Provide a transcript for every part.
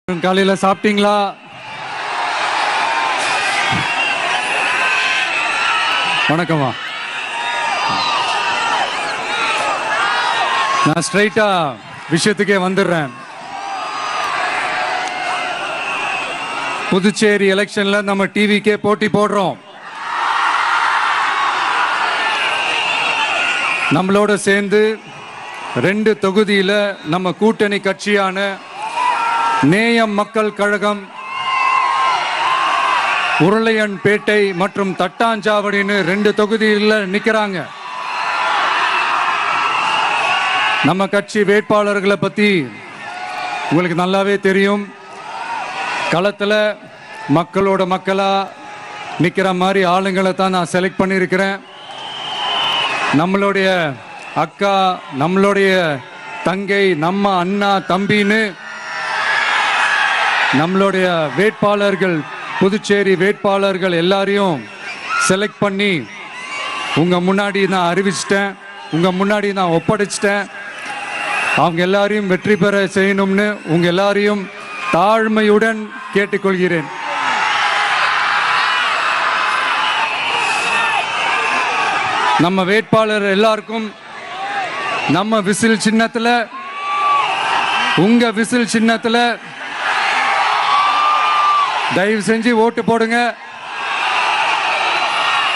காலையில் சாப்பிட்டீங்களா? வணக்கம்மா. நான் ஸ்ட்ரைட்டா விஷயத்துக்கே வந்துடுறேன். புதுச்சேரி எலெக்ஷன்ல நம்ம டிவிக்கே போட்டி போடுறோம். நம்மளோட சேர்ந்து 2 தொகுதியில் நம்ம கூட்டணி கட்சியான நேயம் மக்கள் கழகம் உருளையன்பேட்டை மற்றும் தட்டாஞ்சாவடின்னு 2 தொகுதியில் நிற்கிறாங்க. நம்ம கட்சி வேட்பாளர்களை பற்றி உங்களுக்கு நல்லாவே தெரியும். களத்தில் மக்களோட மக்களாக நிற்கிற மாதிரி ஆளுங்களை தான் நான் செலக்ட் பண்ணியிருக்கிறேன். நம்மளுடைய அக்கா, நம்மளுடைய தங்கை, நம்ம அண்ணா தம்பின்னு நம்மளுடைய வேட்பாளர்கள், புதுச்சேரி வேட்பாளர்கள் எல்லாரையும் செலக்ட் பண்ணி உங்கள் முன்னாடி நான் அறிவிச்சிட்டேன், உங்கள் முன்னாடி நான் ஒப்படைச்சிட்டேன். அவங்க எல்லாரையும் வெற்றி பெற செய்யணும்னு உங்கள் எல்லாரையும் தாழ்மையுடன் கேட்டுக்கொள்கிறேன். நம்ம வேட்பாளர் எல்லாருக்கும் நம்ம விசில் சின்னத்தில், உங்க விசில் சின்னத்தில் தயவு செஞ்சு ஓட்டு போடுங்க.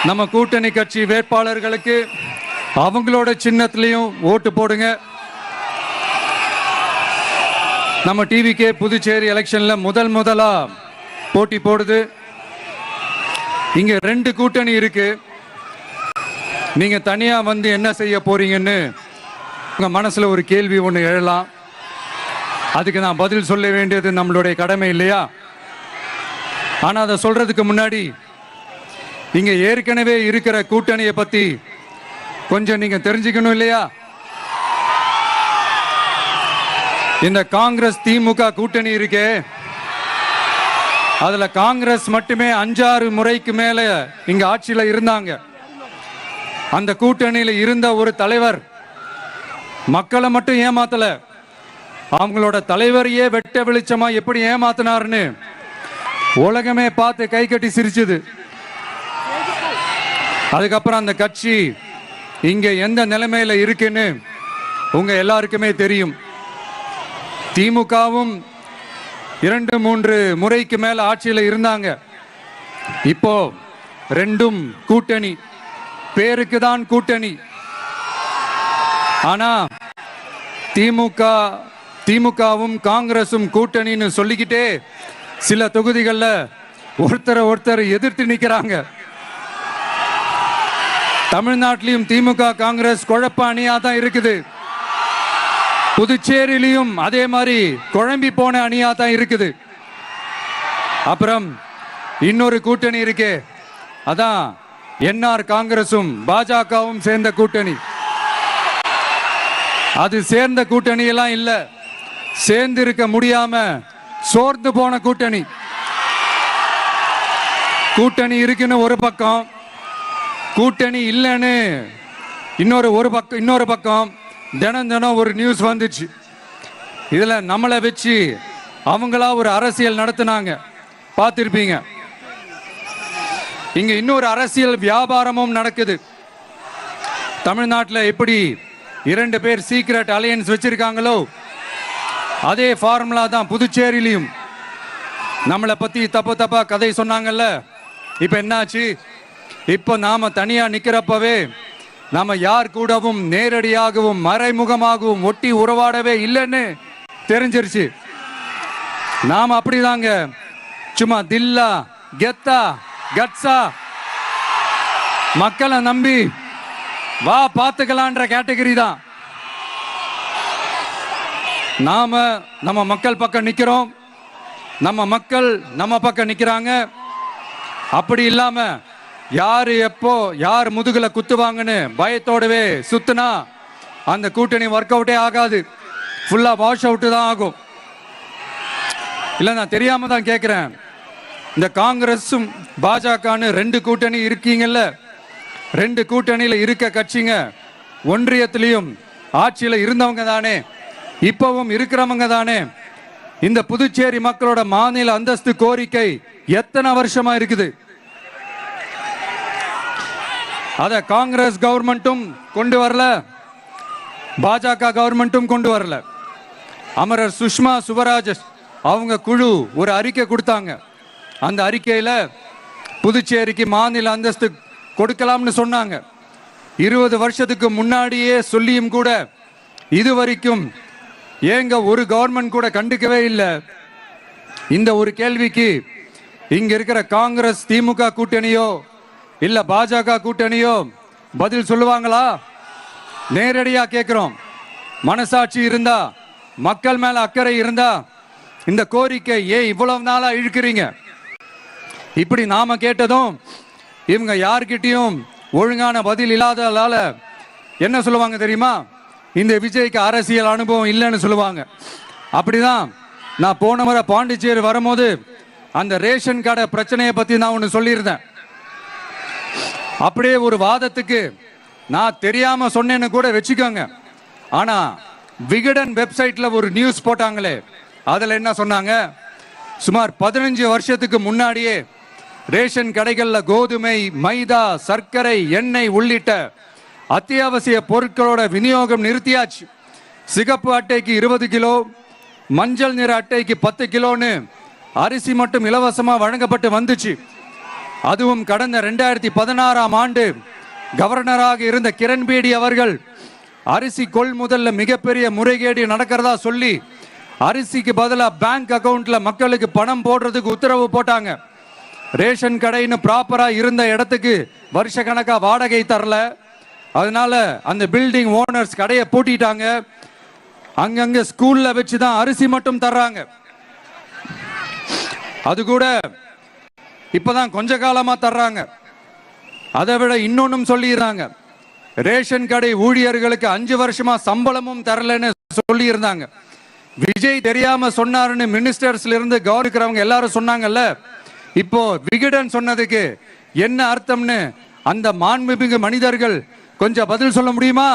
நம்ம கூட்டணி கட்சி வேட்பாளர்களுக்கு அவங்களோட சின்னத்திலையும் ஓட்டு போடுங்க. நம்ம டிவிக்கே புதுச்சேரி எலெக்ஷன்ல முதலா போட்டி போடுது. இங்க 2 கூட்டணி இருக்கு. நீங்க தனியா வந்து என்ன செய்ய போறீங்கன்னு உங்க மனசுல ஒரு கேள்வி ஒன்று எழலாம். அதுக்கு நான் பதில் சொல்ல வேண்டியது நம்மளுடைய கடமை இல்லையா? ஆனா அதை சொல்றதுக்கு முன்னாடி இங்க ஏற்கனவே இருக்கிற கூட்டணியை பத்தி கொஞ்சம் நீங்க தெரிஞ்சுக்கணும் இல்லையா? இந்த காங்கிரஸ் திமுக கூட்டணி இருக்கே, அதுல காங்கிரஸ் மட்டுமே 5-6 முறைக்கு மேல இங்க ஆட்சியில இருந்தாங்க. அந்த கூட்டணியில இருந்த ஒரு தலைவர் மக்களை மட்டும் ஏமாத்தல, அவங்களோட தலைவரையே வெட்ட வெளிச்சமா எப்படி ஏமாத்தினார்னு உலகமே பார்த்து கை கட்டி சிரிச்சது. அதுக்கப்புறம் அந்த கட்சி இங்க எந்த நிலைமையில இருக்குன்னு உங்க எல்லாருக்குமே தெரியும். திமுகவும் 2-3 முறைக்கு மேல ஆட்சியில இருந்தாங்க. இப்போ 2ம் கூட்டணி, பேருக்கு தான் கூட்டணி. ஆனா திமுகவும் காங்கிரசும் கூட்டணின்னு சொல்லிக்கிட்டே சில தொகுதிகளில் ஒருத்தர் எதிர்த்து நிற்கிறாங்க. தமிழ்நாட்டிலையும் திமுக காங்கிரஸ் குழப்ப அணியா தான் இருக்குது. புதுச்சேரியிலையும் அதே மாதிரி குழம்பி போன அணியா தான் இருக்குது. அப்புறம் இன்னொரு கூட்டணி இருக்கே, அதான் என்ஆர் காங்கிரசும் பாஜகவும் சேர்ந்த கூட்டணி. அது சேர்ந்த கூட்டணி எல்லாம் இல்ல, சேர்ந்து இருக்க முடியாம சோர்ந்து போன கூட்டணி. கூட்டணி இருக்குன்னு ஒரு பக்கம், கூட்டணி இல்லைன்னு இன்னொரு பக்கம் தினம் ஒரு நியூஸ் வந்துச்சு. இதுல நம்மளை வச்சு அவங்களா ஒரு அரசியல் நடத்தினாங்க, பார்த்திருப்பீங்க. இங்க இன்னொரு அரசியல் வியாபாரமும் நடக்குது. தமிழ்நாட்டில் எப்படி 2 பேர் சீக்ரெட் அலையன்ஸ் வச்சிருக்காங்களோ அதே ஃபார்முலா தான் புதுச்சேரியிலையும். நம்மளை பத்தி தப்பா கதை சொன்னாங்கல்ல, இப்ப என்னாச்சு? இப்ப நாம தனியா நிக்கிறப்பவே நாம யார் கூடவும் நேரடியாகவும் மறைமுகமாகவும் ஒட்டி உறவாடவே இல்லைன்னு தெரிஞ்சிருச்சு. நாம அப்படிதாங்க, சும்மா தில்லா கெத்தா கட்ஸா மக்களை நம்பி வா பார்த்துக்கலான்ற கேட்டகரி தான். நாம நம்ம மக்கள் பக்கம் நிக்கிறோம், நம்ம மக்கள் நம்ம பக்கம் நிக்கிறாங்க. அப்படி இல்லாம யாரு எப்போ யார் முதுகுல குத்துவாங்கன்னு பயத்தோடவே சுத்துனா அந்த கூட்டணி ஒர்க் அவுட்டே ஆகாது, ஃபுல்லா வாஷ் அவுட் தான் ஆகும். இல்ல நான் தெரியாம தான் கேட்கிறேன். இந்த காங்கிரஸும் பாஜகன்னு 2 கூட்டணி இருக்கீங்கல்ல, 2 கூட்டணியில இருக்க கட்சிங்க ஒன்றியத்திலையும் ஆட்சியில இருந்தவங்க தானே, இப்பவும் இருக்கிறவங்க தானே. இந்த புதுச்சேரி மக்களோட மாநில அந்தஸ்து கோரிக்கை எத்தனை வருஷமா இருக்குது? அத காங்கிரஸ் கவர்மெண்ட்டும் கொண்டு வரல, பாஜக கவர்மெண்ட்டும் கொண்டு வரல. அமரர் சுஷ்மா சுவராஜ் அவங்க குழு ஒரு அறிக்கை கொடுத்தாங்க. அந்த அறிக்கையில புதுச்சேரிக்கு மாநில அந்தஸ்து கொடுக்கலாம்னு சொன்னாங்க. 20 வருஷத்துக்கு முன்னாடியே சொல்லியும் கூட இதுவரைக்கும் ஏங்க ஒரு கவர்மெண்ட் கூட கண்டுக்கவே இல்லை. இந்த ஒரு கேள்விக்கு இங்க இருக்கிற காங்கிரஸ் திமுக கூட்டணியோ இல்ல பாஜக கூட்டணியோ பதில் சொல்லுவாங்களா? நேரடியா கேட்கிறோம். மனசாட்சி இருந்தா, மக்கள் மேல அக்கறை இருந்தா இந்த கோரிக்கை ஏன் இவ்வளவு நாளா இழுக்கிறீங்க? இப்படி நாம கேட்டதும் இவங்க யார்கிட்டயும் ஒழுங்கான பதில் இல்லாததால என்ன சொல்லுவாங்க தெரியுமா? இந்த விஜய்க்கு அரசியல் அனுபவம் இல்லைன்னு சொல்லுவாங்க. அப்படிதான் நான் போன முறை பாண்டிச்சேரி வரும்போது அந்த ரேஷன் கடை பிரச்சனையை பத்தி நான் ஒன்று சொல்லியிருந்தேன். அப்படியே ஒரு வாதத்துக்கு நான் தெரியாம சொன்னேன்னு கூட வச்சுக்கோங்க. ஆனா விகடன் வெப்சைட்ல ஒரு நியூஸ் போட்டாங்களே, அதுல என்ன சொன்னாங்க? சுமார் 15 வருஷத்துக்கு முன்னாடியே ரேஷன் கடைகள்ல கோதுமை, மைதா, சர்க்கரை, எண்ணெய் உள்ளிட்ட அத்தியாவசிய பொருட்களோட விநியோகம் நிறுத்தியாச்சு. சிகப்பு அட்டைக்கு 20 கிலோ, மஞ்சள் நிற அட்டைக்கு 10 கிலோன்னு அரிசி மட்டும் இலவசமா வழங்கப்பட்டு வந்துச்சு. அதுவும் கடந்த 2016ஆம் ஆண்டு கவர்னராக இருந்த கிரண்பேடி அவர்கள் அரிசி கொள்முதல்ல மிகப்பெரிய முறைகேடு நடக்கிறதா சொல்லி அரிசிக்கு பதிலாக பேங்க் அக்கவுண்ட்ல மக்களுக்கு பணம் போடுறதுக்கு உத்தரவு போட்டாங்க. ரேஷன் கடைன்னு ப்ராப்பரா இருந்த இடத்துக்கு வருஷ கணக்கா வாடகை தரல. அதனால அந்த பில்டிங் ஓனர்ஸ் கடையை பூட்டிட்டாங்க. அங்கங்க ஸ்கூல்ல வச்சுதான் அரிசி மட்டும் தர்றாங்க. அது கூட இப்பதான் கொஞ்ச காலமா தர்றாங்க. அதை விட இன்னொன்னும் சொல்லிடுறாங்க. ரேஷன் கடை ஊழியர்களுக்கு 5 வருஷமா சம்பளமும் தரலன்னு சொல்லி இருந்தாங்க. விஜய் தெரியாம சொன்னாருன்னு மினிஸ்டர்ஸ்ல இருந்து கவனிக்கிறவங்க எல்லாரும் சொன்னாங்கல்ல. இப்போ விகடன் சொன்னதுக்கு என்ன அர்த்தம்னு அந்த மாண்புமிகு மனிதர்கள் கொஞ்சம் பதில் சொல்ல முடியுமா?